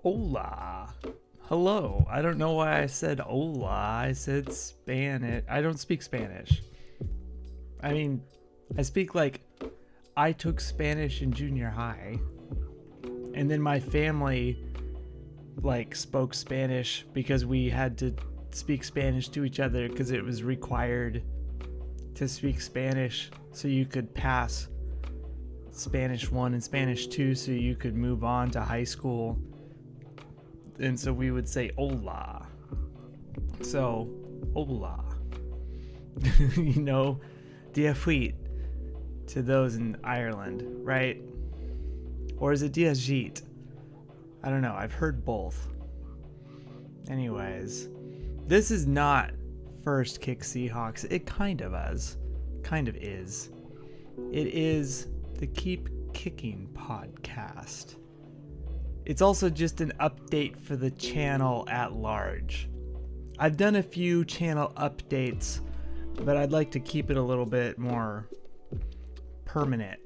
Hola. Hello. I don't know why I said hola. I said Spanish. I don't speak Spanish. I mean, I speak like I took Spanish in junior high. And then my family spoke Spanish because we had to speak Spanish to each other because it was required to speak Spanish so you could pass Spanish 1 and Spanish 2 so you could move on to high school. And so we would say hola. So, hola. Dia fuit to those in Ireland, right? Or is it dia jeet? I don't know. I've heard both. Anyways, this is not First Kick Seahawks. It kind of is. It is the Keep Kicking podcast. It's also just an update for the channel at large. I've done a few channel updates, but I'd like to keep it a little bit more permanent.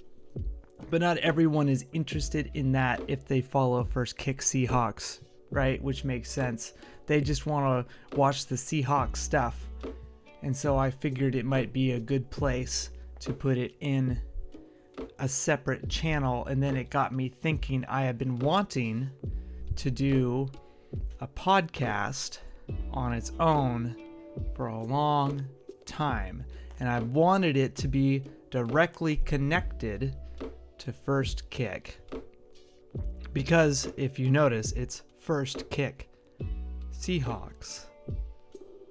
But not everyone is interested in that if they follow First Kick Seahawks, right? Which makes sense. They just want to watch the Seahawks stuff. And so I figured it might be a good place to put it in a separate channel, and then it got me thinking I have been wanting to do a podcast on its own for a long time, and I wanted it to be directly connected to First Kick, because if you notice, it's First Kick Seahawks,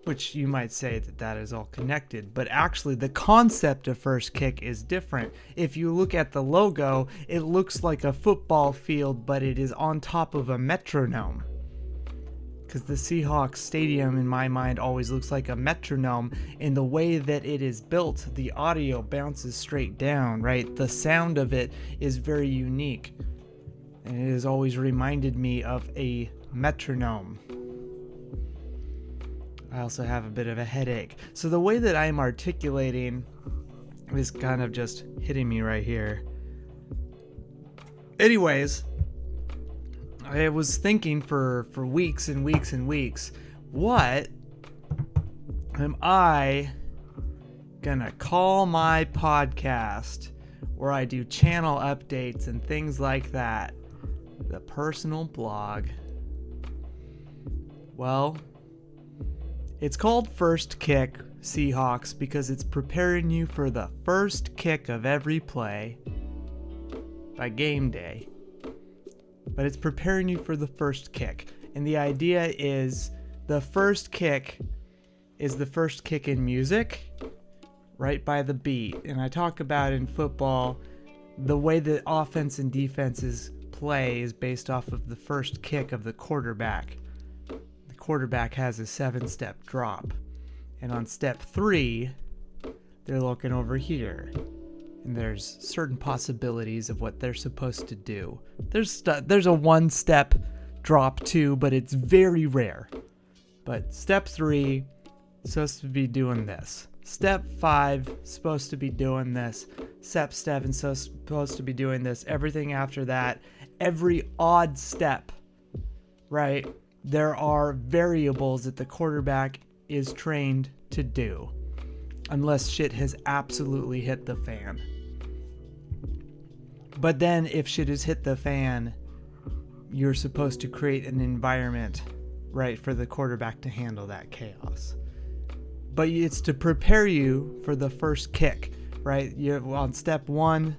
which you might say that is all connected, but actually the concept of First Kick is different. If you look at the logo, it looks like a football field, but it is on top of a metronome. Because the Seahawks stadium, in my mind, always looks like a metronome. In the way that it is built, the audio bounces straight down, right? The sound of it is very unique. And it has always reminded me of a metronome. I also have a bit of a headache. So the way that I'm articulating is kind of just hitting me right here. Anyways, I was thinking for weeks and weeks and weeks, what am I gonna call my podcast where I do channel updates and things like that? The personal blog. Well, it's called First Kick Seahawks because it's preparing you for the first kick of every play by game day. But it's preparing you for the first kick. And the idea is the first kick is the first kick in music, right by the beat. And I talk about in football, the way that offense and defenses play is based off of the first kick of the quarterback. Quarterback has a 7-step drop, and on step 3 they're looking over here, and there's certain possibilities of what they're supposed to do. There's a 1-step drop too, but it's very rare. But step 3 supposed to be doing this, step 5 supposed to be doing this, step 7 supposed to be doing this. Everything after that, every odd step, right, there are variables that the quarterback is trained to do, unless shit has absolutely hit the fan. But then if shit has hit the fan, you're supposed to create an environment, right, for the quarterback to handle that chaos. But it's to prepare you for the first kick, right? You're on step 1.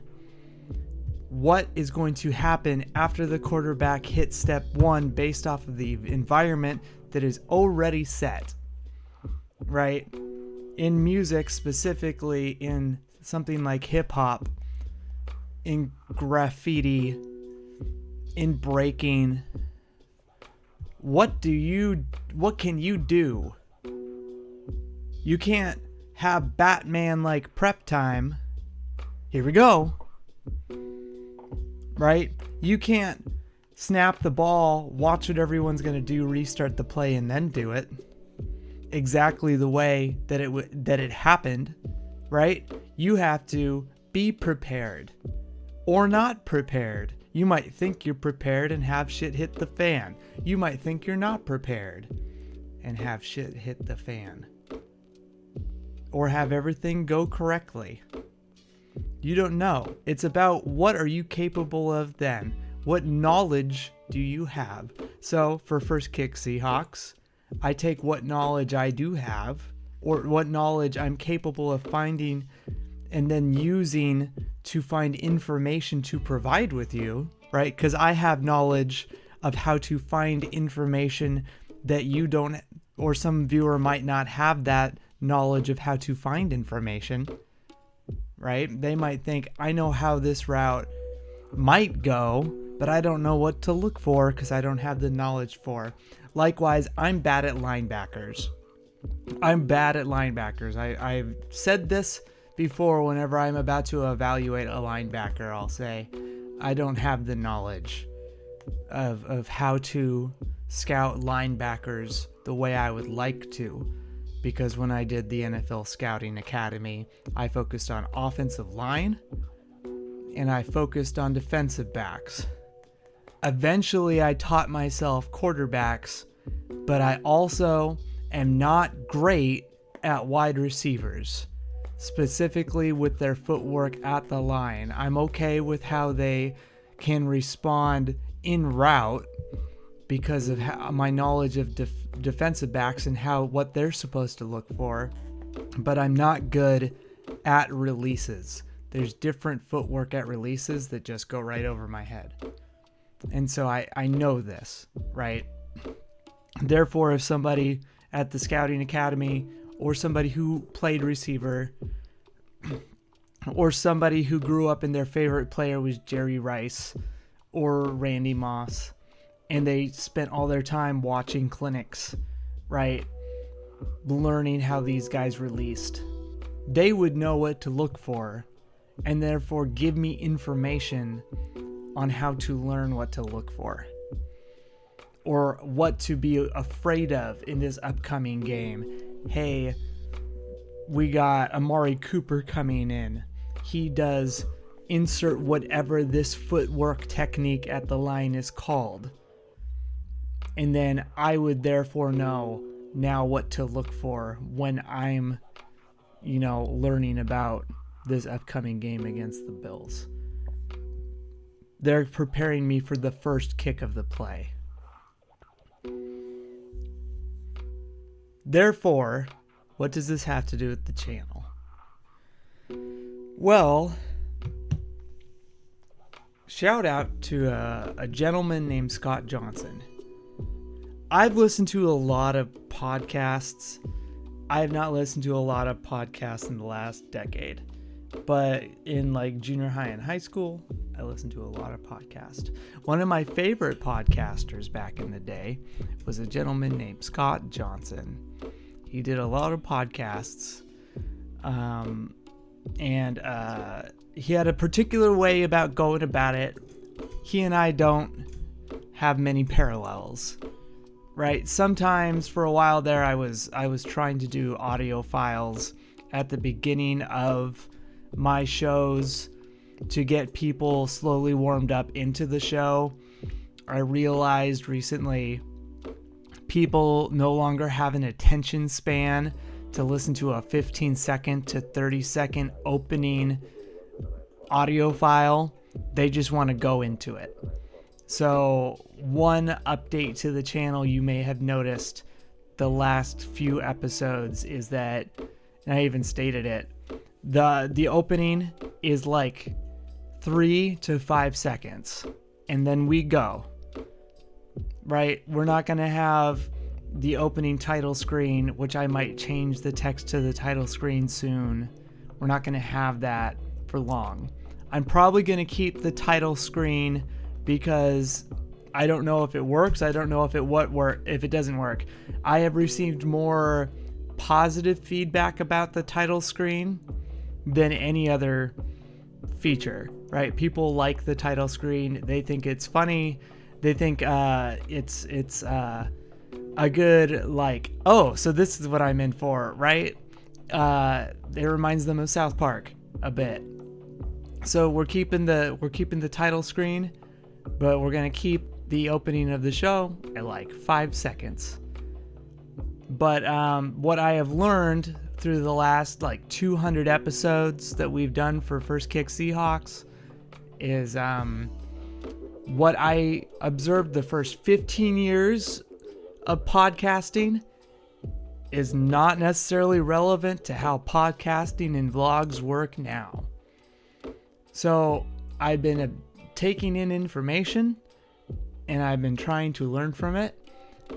What is going to happen after the quarterback hits step 1 based off of the environment that is already set, right? In music, specifically in something like hip hop, in graffiti, in breaking, what can you do? You can't have Batman like prep time. Here we go. Right? You can't snap the ball, watch what everyone's going to do, restart the play, and then do it exactly the way that it happened, right? You have to be prepared or not prepared. You might think you're prepared and have shit hit the fan. You might think you're not prepared and have shit hit the fan. Or have everything go correctly. You don't know. It's about what are you capable of then? What knowledge do you have? So for First Kick Seahawks, I take what knowledge I do have, or what knowledge I'm capable of finding and then using to find information to provide with you, right? Because I have knowledge of how to find information that you don't, or some viewer might not have that knowledge of how to find information, right? They might think, I know how this route might go, but I don't know what to look for because I don't have the knowledge for. Likewise, I'm bad at linebackers. I've said this before. Whenever I'm about to evaluate a linebacker, I'll say, I don't have the knowledge of how to scout linebackers the way I would like to. Because when I did the NFL Scouting Academy, I focused on offensive line and I focused on defensive backs. Eventually, I taught myself quarterbacks, but I also am not great at wide receivers, specifically with their footwork at the line. I'm okay with how they can respond in route because of my knowledge of defensive backs and what they're supposed to look for, but I'm not good at releases. There's different footwork at releases that just go right over my head. And so I know this, right? Therefore, if somebody at the Scouting Academy or somebody who played receiver or somebody who grew up and their favorite player was Jerry Rice or Randy Moss, and they spent all their time watching clinics, right? Learning how these guys released. They would know what to look for and therefore give me information on how to learn what to look for or what to be afraid of in this upcoming game. Hey, we got Amari Cooper coming in. He does insert whatever this footwork technique at the line is called. And then I would therefore know now what to look for when I'm, learning about this upcoming game against the Bills. They're preparing me for the first kick of the play. Therefore, what does this have to do with the channel? Well, shout out to a gentleman named Scott Johnson. I've listened to a lot of podcasts. I have not listened to a lot of podcasts in the last decade. But in junior high and high school, I listened to a lot of podcasts. One of my favorite podcasters back in the day was a gentleman named Scott Johnson. He did a lot of podcasts. And he had a particular way about going about it. He and I don't have many parallels, right? Sometimes for a while there, I was trying to do audio files at the beginning of my shows to get people slowly warmed up into the show. I realized recently people no longer have an attention span to listen to a 15-second to 30-second opening audio file. They just want to go into it. So one update to the channel you may have noticed the last few episodes is that, and I even stated it, the opening is 3 to 5 seconds, and then we go, right? We're not going to have the opening title screen, which I might change the text to the title screen soon. We're not going to have that for long. I'm probably going to keep the title screen because I don't know if it works. I don't know if it doesn't work. I have received more positive feedback about the title screen than any other feature, right? People like the title screen. They think it's funny. They think it's a good oh, so this is what I'm in for, right? It reminds them of South Park a bit. So we're keeping the title screen. but we're going to keep the opening of the show at like 5 seconds. But what I have learned through the last like 200 episodes that we've done for First Kick Seahawks is what I observed the first 15 years of podcasting is not necessarily relevant to how podcasting and vlogs work now. So I've been taking in information and I've been trying to learn from it.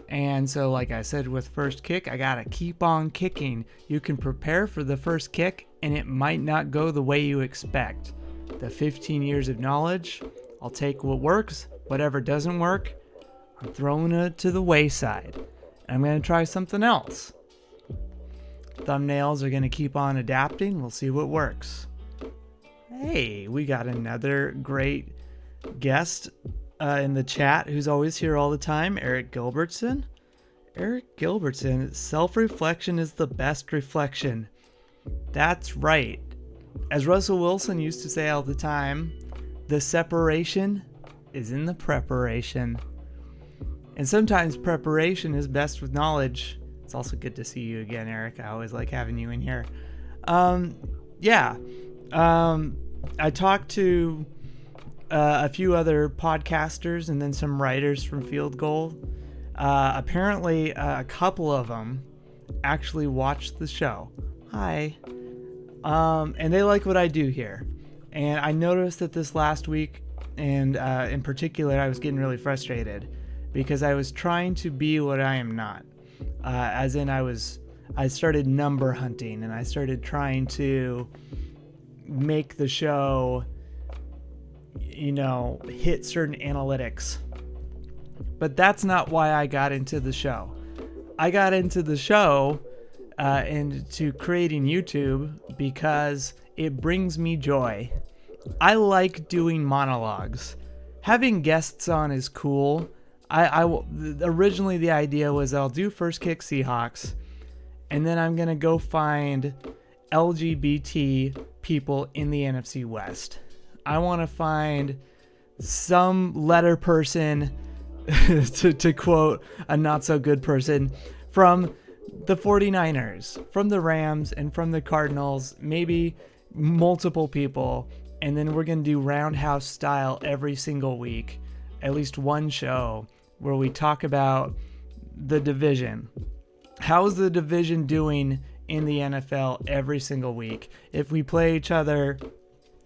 And so, like I said with First Kick, I gotta keep on kicking. You can prepare for the first kick and it might not go the way you expect. The 15 years of knowledge, I'll take what works. Whatever doesn't work, I'm throwing it to the wayside. I'm gonna try something else. Thumbnails are gonna keep on adapting. We'll see what works. Hey, we got another great guest in the chat who's always here all the time, Eric Gilbertson. Eric Gilbertson, self-reflection is the best reflection. That's right. As Russell Wilson used to say all the time, the separation is in the preparation. And sometimes preparation is best with knowledge. It's also good to see you again, Eric. I always like having you in here. I talked to a few other podcasters and then some writers from Field Goal. Apparently, a couple of them actually watched the show. Hi. And they like what I do here. And I noticed that this last week, and in particular, I was getting really frustrated because I was trying to be what I am not. As in, I started number hunting and I started trying to make the show, hit certain analytics. But that's not why I got into the show. I got into the show and to creating YouTube because it brings me joy. I like doing monologues. Having guests on is cool. Originally the idea was I'll do First Kick Seahawks, and then I'm gonna go find LGBT people in the NFC West. I want to find some letter person, to quote a not so good person, from the 49ers, from the Rams, and from the Cardinals, maybe multiple people, and then we're going to do Roundhouse style every single week, at least one show where we talk about the division. How's the division doing in the NFL every single week? If we play each other,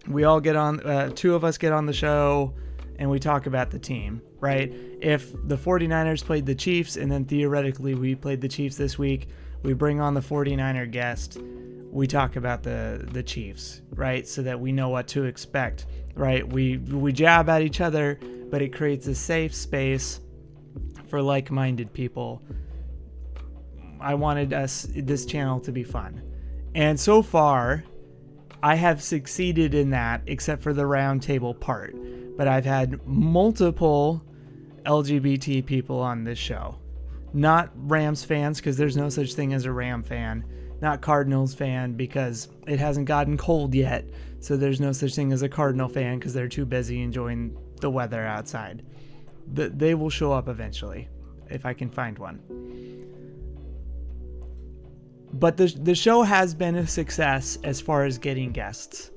we all get on, two of us get on the show and we talk about the team, right? If the 49ers played the Chiefs and then theoretically we played the Chiefs this week, we bring on the 49er guest, we talk about the Chiefs, right? So that we know what to expect, right? We jab at each other, but it creates a safe space for like-minded people. I wanted this channel to be fun. And so far, I have succeeded in that, except for the round table part. But I've had multiple LGBT people on this show. Not Rams fans, because there's no such thing as a Ram fan. Not Cardinals fan, because it hasn't gotten cold yet. So there's no such thing as a Cardinal fan, because they're too busy enjoying the weather outside. They will show up eventually, if I can find one. But the show has been a success as far as getting guests.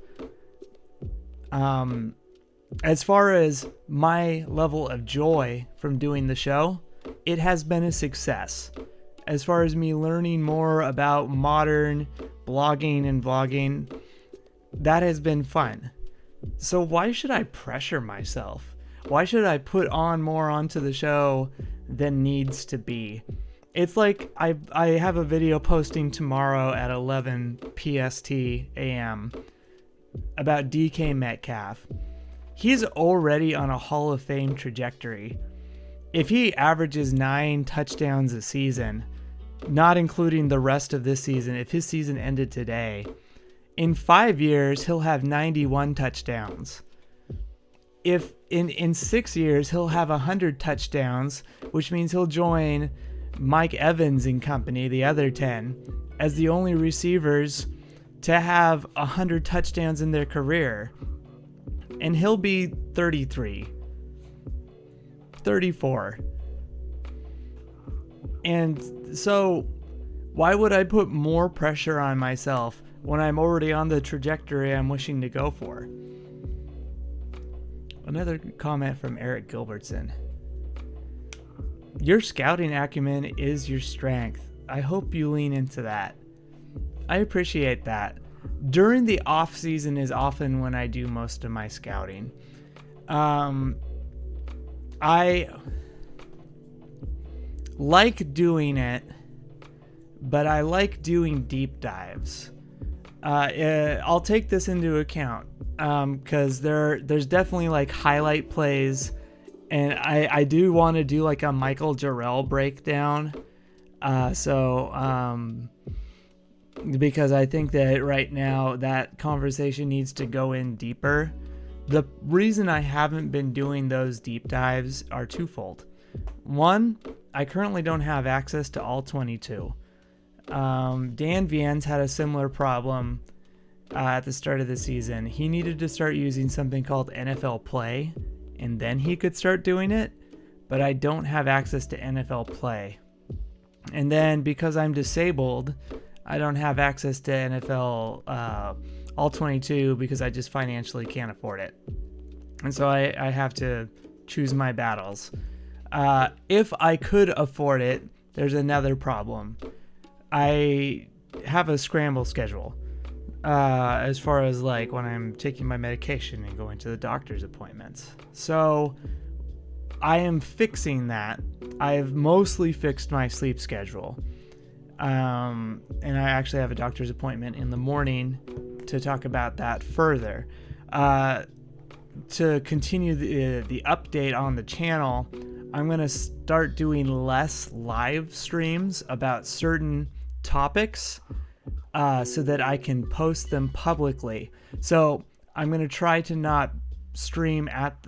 As far as my level of joy from doing the show, it has been a success. As far as me learning more about modern blogging and vlogging, that has been fun. So why should I pressure myself? Why should I put on more onto the show than needs to be? It's like I have a video posting tomorrow at 11 PST AM about DK Metcalf. He's already on a Hall of Fame trajectory. If he averages 9 touchdowns a season, not including the rest of this season, if his season ended today, in 5 years, he'll have 91 touchdowns. If in 6 years, he'll have 100 touchdowns, which means he'll join Mike Evans and company, the other 10, as the only receivers to have 100 touchdowns in their career. And he'll be 33. 34. And so why would I put more pressure on myself when I'm already on the trajectory I'm wishing to go for? Another comment from Eric Gilbertson. Your scouting acumen is your strength. I hope you lean into that. I appreciate that. During the off season is often when I do most of my scouting. I like doing it, but I like doing deep dives. I'll take this into account because there's definitely like highlight plays, and I do want to do like a Michael Jarrell breakdown. Because I think that right now that conversation needs to go in deeper. The reason I haven't been doing those deep dives are twofold. One, I currently don't have access to all 22. Dan Viens had a similar problem at the start of the season. He needed to start using something called NFL Play, and then he could start doing it, but I don't have access to NFL Play. And then because I'm disabled, I don't have access to NFL all 22 because I just financially can't afford it. And so I have to choose my battles. If I could afford it, there's another problem. I have a scramble schedule as far as like when I'm taking my medication and going to the doctor's appointments. So I am fixing that. I've mostly fixed my sleep schedule. And I actually have a doctor's appointment in the morning to talk about that further. To continue the update on the channel, I'm going to start doing less live streams about certain topics so that I can post them publicly. So I'm going to try to not stream at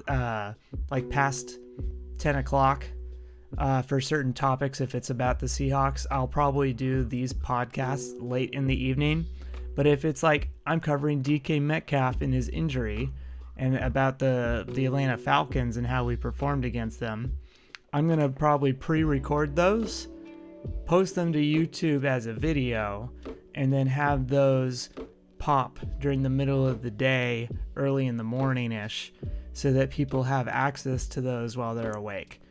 like past 10 o'clock for certain topics. If it's about the Seahawks, I'll probably do these podcasts late in the evening. But if it's like I'm covering DK Metcalf and his injury and about the Atlanta Falcons and how we performed against them, I'm going to probably pre-record those, post them to YouTube as a video, and then have those pop during the middle of the day, early in the morning-ish, so that people have access to those while they're awake.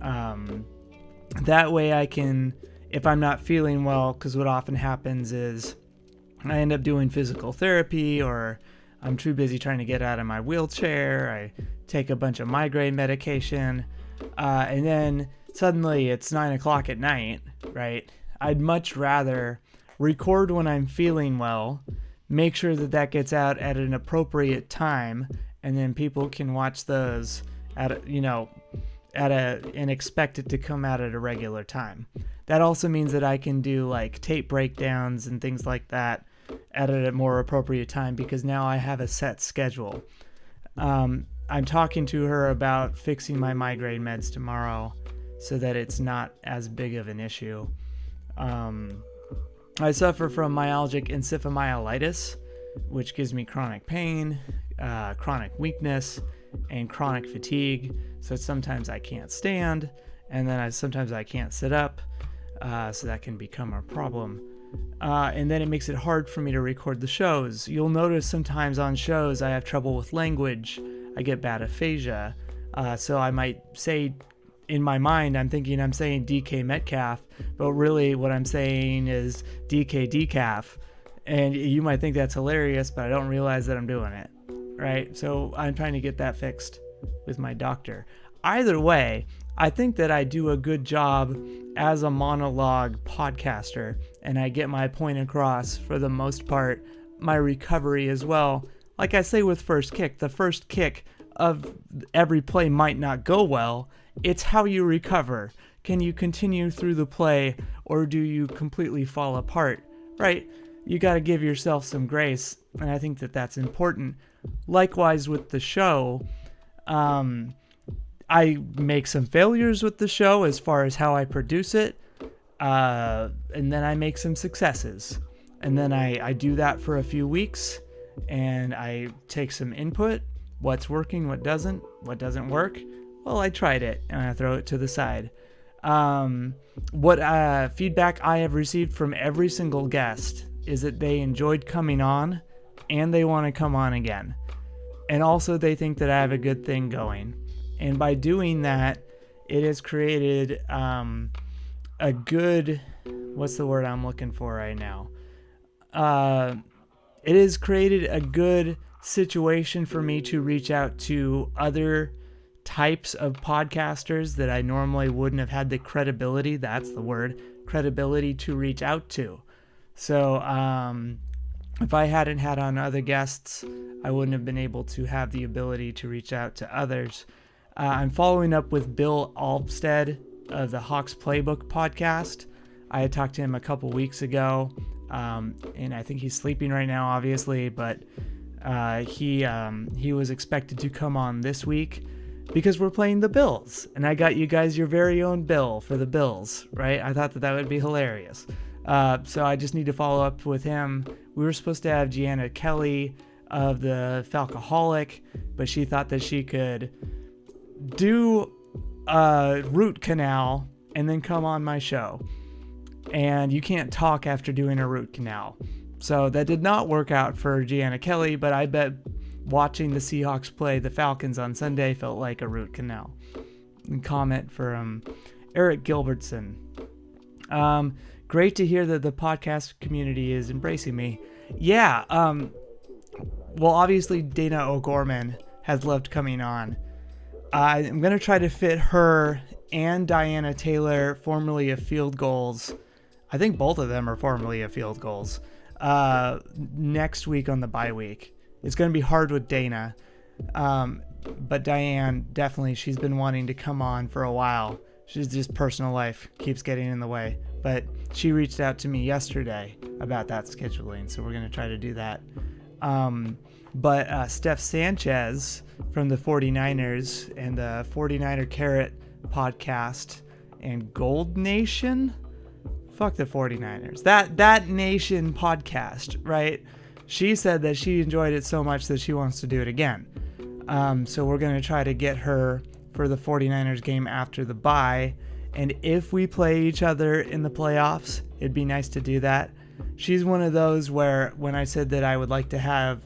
That way I can, if I'm not feeling well, because what often happens is I end up doing physical therapy, or I'm too busy trying to get out of my wheelchair. I take a bunch of migraine medication, and then suddenly it's 9 o'clock at night, right? I'd much rather record when I'm feeling well, make sure that that gets out at an appropriate time, and then people can watch those and expect it to come out at a regular time. That also means that I can do like tape breakdowns and things like that at a more appropriate time, because now I have a set schedule. I'm talking to her about fixing my migraine meds tomorrow so that it's not as big of an issue. I suffer from myalgic encephalomyelitis, which gives me chronic pain, chronic weakness, and chronic fatigue. So sometimes I can't stand, and then sometimes I can't sit up, so that can become a problem. And then it makes it hard for me to record the shows. You'll notice sometimes on shows I have trouble with language. I get bad aphasia. So I might say, in my mind, I'm thinking I'm saying DK Metcalf, but really what I'm saying is DK Decaf. And you might think that's hilarious, but I don't realize that I'm doing it, right? So I'm trying to get that fixed with my doctor. Either way, I think that I do a good job as a monologue podcaster, and I get my point across for the most part. My recovery as well. Like I say with First Kick, the first kick of every play might not go well. It's how you recover. Can you continue through the play, or do you completely fall apart, right? You got to give yourself some grace, and I think that that's important. Likewise with the show, I make some failures with the show as far as how I produce it, and then I make some successes. And then I do that for a few weeks, and I take some input, what's working, what doesn't work, well, I tried it, and I throw it to the side. What feedback I have received from every single guest is that they enjoyed coming on, and they want to come on again. And also they think that I have a good thing going. And by doing that, it has created a good, what's the word I'm looking for right now? It has created a good situation for me to reach out to other types of podcasters that I normally wouldn't have had the credibility, that's the word, credibility to reach out to. So if I hadn't had on other guests, I wouldn't have been able to have the ability to reach out to others. I'm following up with Bill Alvstead of the Hawks Playbook podcast. I had talked to him a couple weeks ago, and I think he's sleeping right now, obviously, but he was expected to come on this week because we're playing the Bills, and I got you guys your very own bill for the Bills, right? I thought that would be hilarious. So I just need to follow up with him. We were supposed to have Gianna Kelly of the Falcoholic, but she thought that she could do a root canal and then come on my show. And you can't talk after doing a root canal. So that did not work out for Gianna Kelly, but I bet watching the Seahawks play the Falcons on Sunday felt like a root canal. And comment from Eric Gilbertson. Great to hear that the podcast community is embracing me. Yeah, well, obviously Dana O'Gorman has loved coming on. I'm going to try to fit her and Diana Taylor, formerly of Field Goals. I think both of them are formerly of Field Goals. Next week on the bye week. It's going to be hard with Dana. But Diane, definitely, she's been wanting to come on for a while. She's just personal life keeps getting in the way. But she reached out to me yesterday about that scheduling, so we're going to try to do that. But Steph Sanchez from the 49ers and the 49er Carrot podcast and Gold Nation, fuck the 49ers, that Nation podcast, right? She said that she enjoyed it so much that she wants to do it again. So we're going to try to get her for the 49ers game after the bye. And if we play each other in the playoffs, it'd be nice to do that. She's one of those where when I said that I would like to have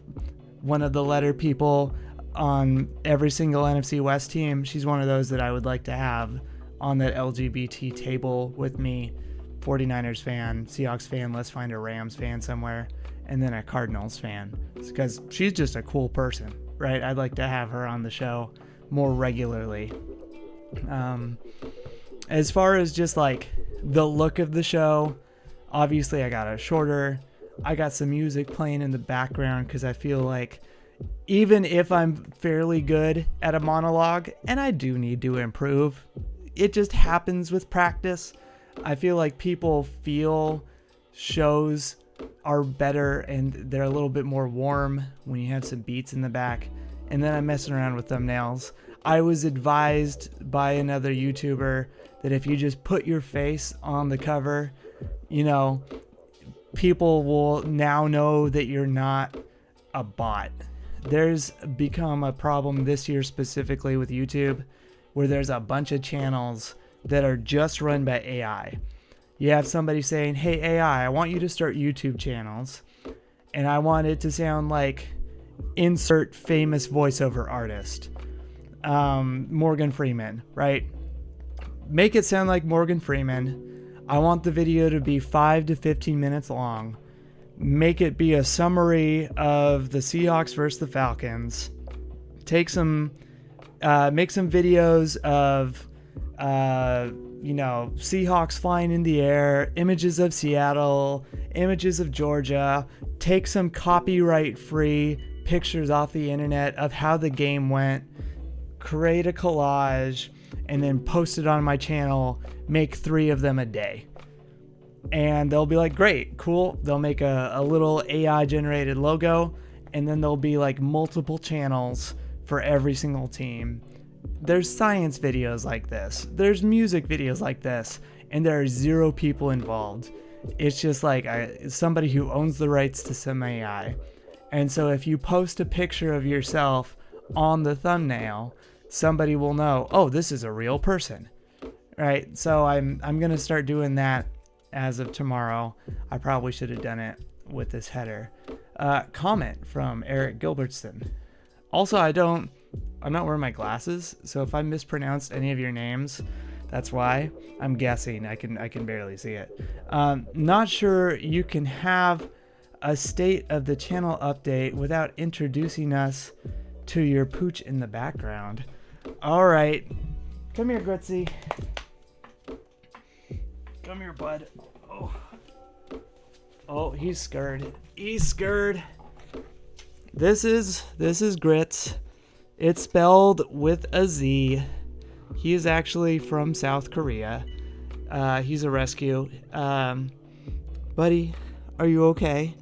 one of the letter people on every single NFC West team, she's one of those that I would like to have on that LGBT table with me. 49ers fan, Seahawks fan, let's find a Rams fan somewhere, and then a Cardinals fan. Because she's just a cool person, right? I'd like to have her on the show more regularly. As far as just like the look of the show, obviously I got it shorter. I got some music playing in the background because I feel like even if I'm fairly good at a monologue, and I do need to improve, it just happens with practice. I feel like people feel shows are better and they're a little bit more warm when you have some beats in the back. And then I'm messing around with thumbnails. I was advised by another YouTuber that if you just put your face on the cover, you know, people will now know that you're not a bot. There's become a problem this year specifically with YouTube where there's a bunch of channels that are just run by AI. You have somebody saying, hey AI, I want you to start YouTube channels and I want it to sound like insert famous voiceover artist. Morgan Freeman, right? Make it sound like Morgan Freeman. I want the video to be 5 to 15 minutes long. Make it be a summary of the Seahawks versus the Falcons. Make some videos of, Seahawks flying in the air, images of Seattle, images of Georgia. Take some copyright-free pictures off the internet of how the game went. Create a collage and then post it on my channel. Make 3 of them a day. And they'll be like, great, cool. They'll make a little AI generated logo, and then there'll be like multiple channels for every single team. There's science videos like this. There's music videos like this, and there are 0 people involved. It's just like somebody who owns the rights to some AI. And so if you post a picture of yourself on the thumbnail, somebody will know, oh, this is a real person, right? So I'm going to start doing that as of tomorrow. I probably should have done it with this header. Comment from Eric Gilbertson. Also, I'm not wearing my glasses, so if I mispronounced any of your names, that's why. I'm guessing. I can barely see it. Not sure you can have a state of the channel update without introducing us to your pooch in the background. All right. Come here, Gritsy. Come here, bud. Oh, he's scared. He's scared. This is Grits. It's spelled with a Z. He is actually from South Korea. He's a rescue. Buddy, are you okay?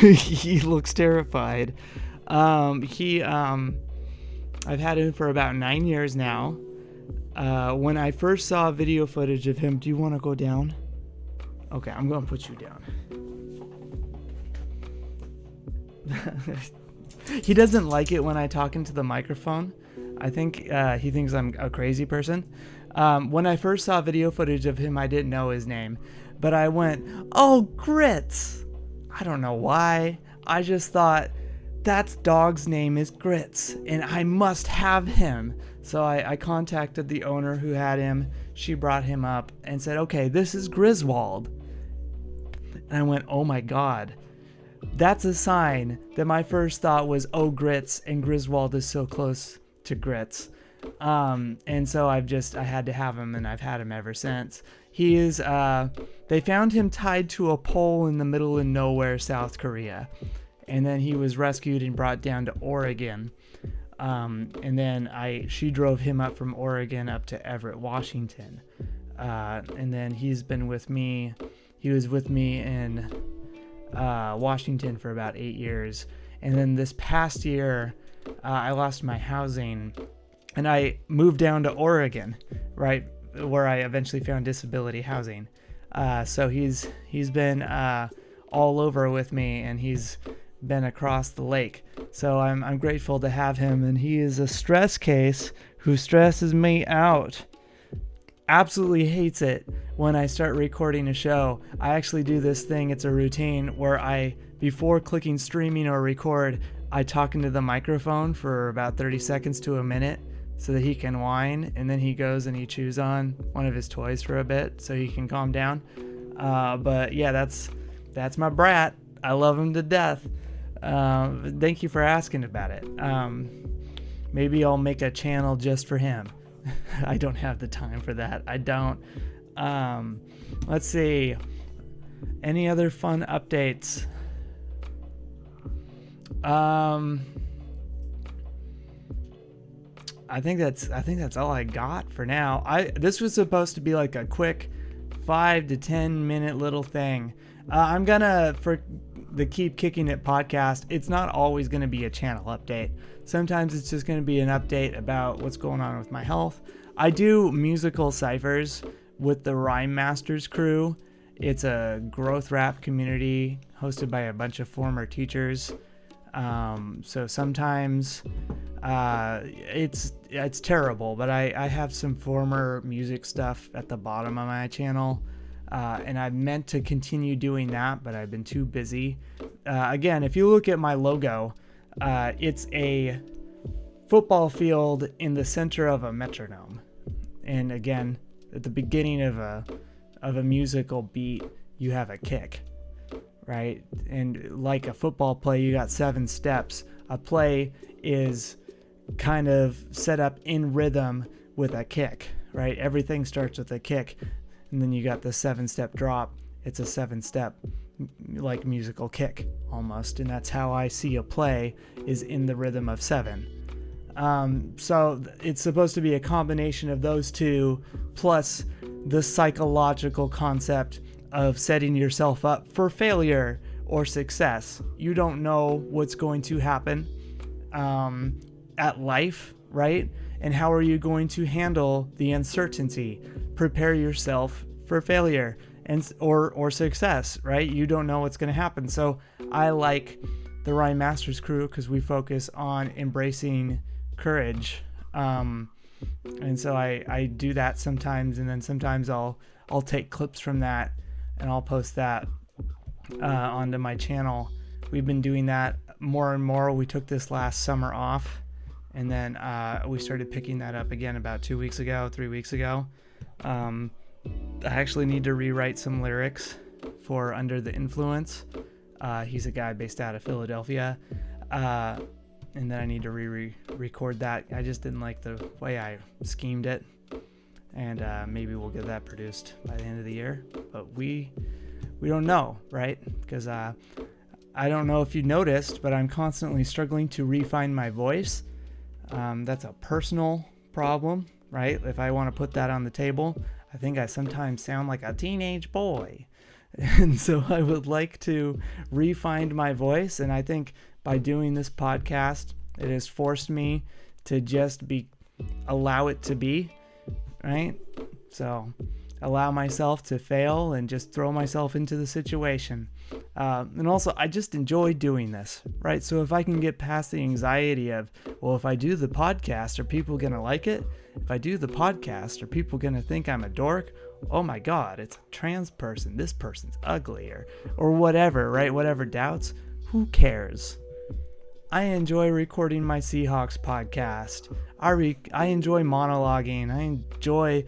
He looks terrified. I've had him for about 9 years now. When I first saw video footage of him, do you want to go down? Okay, I'm going to put you down. He doesn't like it when I talk into the microphone. I think he thinks I'm a crazy person. When I first saw video footage of him, I didn't know his name. But I went, oh, Grits. I don't know why. I just thought, that dog's name is Grits, and I must have him. So I contacted the owner who had him. She brought him up and said, okay, this is Griswold. And I went, oh my God. That's a sign that my first thought was, oh, Grits, and Griswold is so close to Grits. And so I had to have him, and I've had him ever since. He is, they found him tied to a pole in the middle of nowhere, South Korea. And then he was rescued and brought down to Oregon. And then she drove him up from Oregon up to Everett, Washington. And then he's been with me. He was with me in Washington for about 8 years. And then this past year, I lost my housing and I moved down to Oregon, right, where I eventually found disability housing. So he's been all over with me, and he's been across the lake. So I'm grateful to have him, and he is a stress case who stresses me out. Absolutely hates it when I start recording a show. I actually do this thing, it's a routine where before clicking streaming or record, I talk into the microphone for about 30 seconds to a minute so that he can whine, and then he goes and he chews on one of his toys for a bit so he can calm down. But yeah, that's my brat. I love him to death. Thank you for asking about it. Maybe I'll make a channel just for him. I don't have the time for that. I don't. Let's see. Any other fun updates? I think that's all I got for now. This was supposed to be like a quick 5 to 10 minute little thing. I'm gonna, for the Keep Kicking It podcast, it's not always gonna be a channel update. Sometimes it's just gonna be an update about what's going on with my health. I do musical ciphers with the Rhyme Masters crew. It's a growth rap community hosted by a bunch of former teachers. So sometimes it's terrible, but I have some former music stuff at the bottom of my channel, and I meant to continue doing that, but I've been too busy. Again, if you look at my logo, it's a football field in the center of a metronome, and again, at the beginning of a musical beat, you have a kick. Right? And like a football play, you got 7 steps. A play is kind of set up in rhythm with a kick, right? Everything starts with a kick, and then you got the 7-step drop. It's a 7-step like musical kick almost, and that's how I see a play, is in the rhythm of 7. So it's supposed to be a combination of those two, plus the psychological concept of setting yourself up for failure or success. You don't know what's going to happen at life, right? And how are you going to handle the uncertainty? Prepare yourself for failure or success, right? You don't know what's going to happen. So I like the Rhyme Masters crew because we focus on embracing courage And so I do that sometimes, and then sometimes I'll take clips from that and I'll post that onto my channel. We've been doing that more and more. We took this last summer off, and then we started picking that up again about 3 weeks ago. I actually need to rewrite some lyrics for Under the Influence. He's a guy based out of Philadelphia. And then I need to record that. I just didn't like the way I schemed it. And maybe we'll get that produced by the end of the year. But we don't know, right? Because I don't know if you noticed, but I'm constantly struggling to refine my voice. That's a personal problem, right? If I want to put that on the table, I think I sometimes sound like a teenage boy. And so I would like to refine my voice. And I think by doing this podcast, it has forced me to just allow it to be, right? So allow myself to fail and just throw myself into the situation. And also, I just enjoy doing this, right? So if I can get past the anxiety of, well, if I do the podcast, are people going to like it? If I do the podcast, are people going to think I'm a dork? Oh my God, it's a trans person. This person's ugly or whatever, right? Whatever doubts. Who cares? I enjoy recording my Seahawks podcast. I enjoy monologuing. I enjoy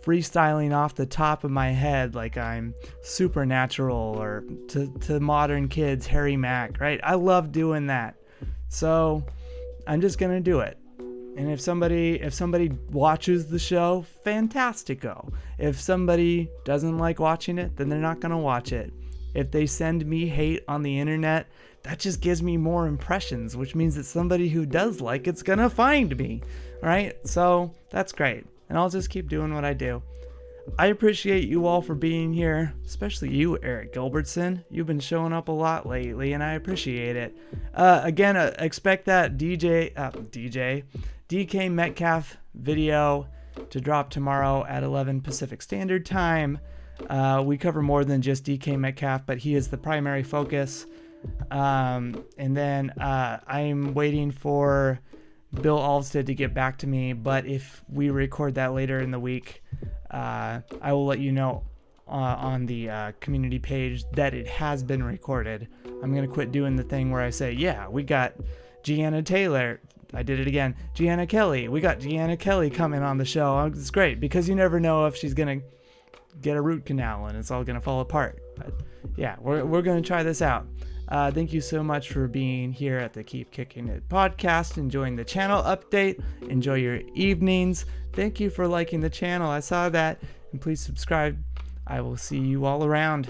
freestyling off the top of my head like I'm Supernatural or to modern kids, Harry Mack, right? I love doing that. So I'm just going to do it. And if somebody watches the show, fantastico. If somebody doesn't like watching it, then they're not going to watch it. If they send me hate on the internet, that just gives me more impressions, which means that somebody who does like it's going to find me, right? So that's great. And I'll just keep doing what I do. I appreciate you all for being here, especially you, Eric Gilbertson. You've been showing up a lot lately, and I appreciate it. Again, expect that DK Metcalf video to drop tomorrow at 11 Pacific Standard Time. We cover more than just DK Metcalf, but he is the primary focus. And then I'm waiting for Bill Alvstead to get back to me, but if we record that later in the week, I will let you know on the community page that it has been recorded. I'm going to quit doing the thing where I say, yeah, we got Gianna Taylor. I did it again. Gianna Kelly. We got Gianna Kelly coming on the show. It's great because you never know if she's going to get a root canal and it's all going to fall apart. But yeah, we're going to try this out. Thank you so much for being here at the Keep Kicking It podcast, enjoying the channel update. Enjoy your evenings. Thank you for liking the channel. I saw that. And please subscribe. I will see you all around.